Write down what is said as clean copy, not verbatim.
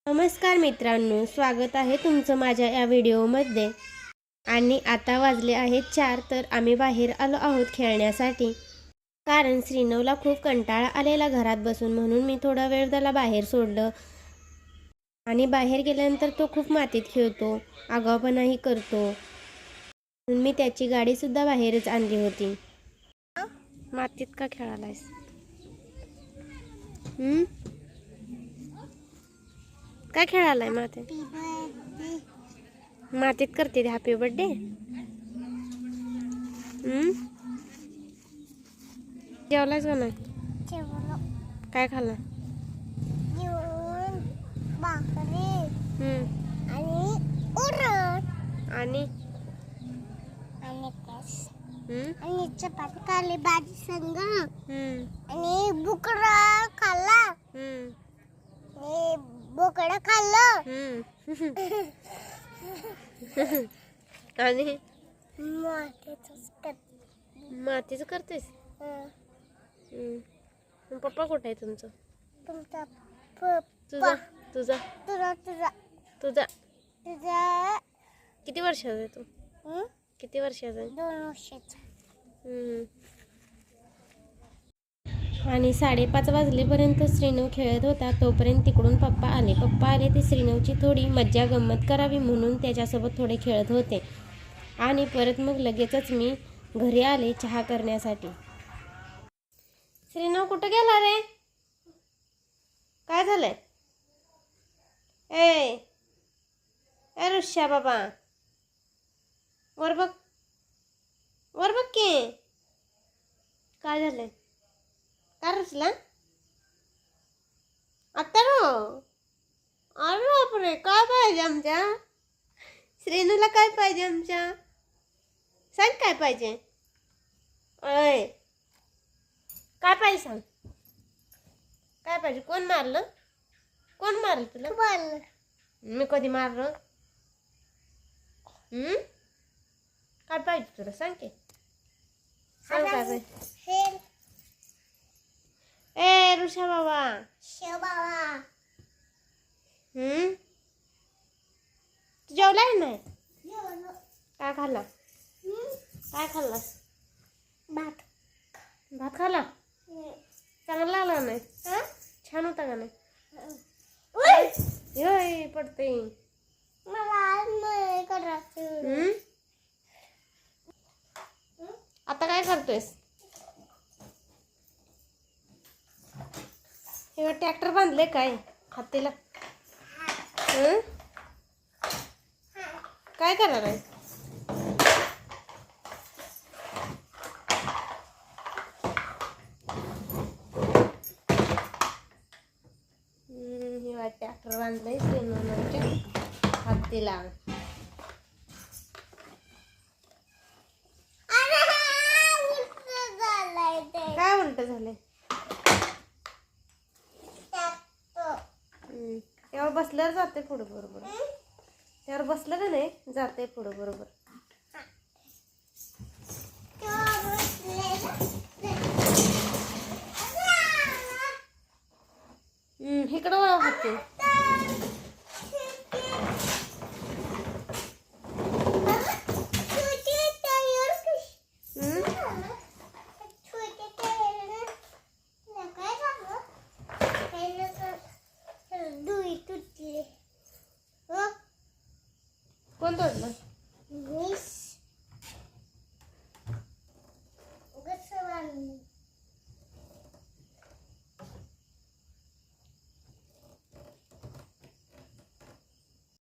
नमस्कार मित्रांनो, स्वागत आहे तुमचं माझ्या या व्हिडिओमध्ये। आणि आता वाजले आहेत 4 तर आम्ही बाहेर आलो आहोत खेळण्यासाठी। कारण श्रीनवला खूप कंटाळा आलेला घरात बसून, म्हणून मी थोडा वेळ त्याला बाहेर सोडलं। आणि बाहेर गेल्यानंतर तो खूप मातीत खेळतो, आगाऊपणाही करतो, म्हणून मी त्याची गाडी सुद्धा बाहेरच आणली होती। मातीत का खेळालायस? काय खेळालाय मातीत? मातीत करते हॅपी बर्थडे। जेवलास का नाही? काय खाल्लं? आणि चपाती खाल्ली भाजी संग आणि बुकरा खाल्ला आणि बोकडा खाल्लं आणि मातीच करतेस? पप्पा कुठे आहे तुमचं? तुमचा तुझा तुझा तुझा तुझा तुझा तुझा किती वर्षाचा आहे तू? किती वर्षाचा आहे? 2 वर्षाचा। आणि 5:30 वाजलेपर्यंत श्रीनव खेळत होता, तोपर्यंत तिकडून पप्पा आले ते श्रीनवची थोडी मज्जा गंमत करावी म्हणून त्याच्यासोबत थोडे खेळत होते। आणि परत मग लगेचच मी घरी आले चहा करण्यासाठी। श्रीनव कुठं गेला रे? काय झालंय? ए ऋषा बाबा, वर बघ, वर बघ की काय झालंय? काय रुसला आता? अरे बापरे, काय पाहिजे आमच्या श्रेणूला? काय पाहिजे आमच्या? सांग काय पाहिजे? अय काय पाहिजे सांग? काय पाहिजे? कोण मारलं? कोण मारलं तुला? मी कधी मारलं? काय पाहिजे तुला? सांग की, सांग काय पाहिजे? ए ऋषा बाबा, तू जेवलाय नाही? काय खाल्ला? काय खाल्लास? भात खाल्ला? चांगला लागला नाही? छान होता का नाही? होय पडते आता काय करतोयस? हे ट्रॅक्टर बांधले काय हातीला? काय करणार आहे? हे ट्रॅक्टर बांधलंय श्रीनवच्या हातीला। काय उलट झालंय? त्यावर बसल्यावर जाते पुढे बरोबर, त्यावर बसलं का नाही जाते पुढे बरोबर। इकडं हाते कोण तोडलं?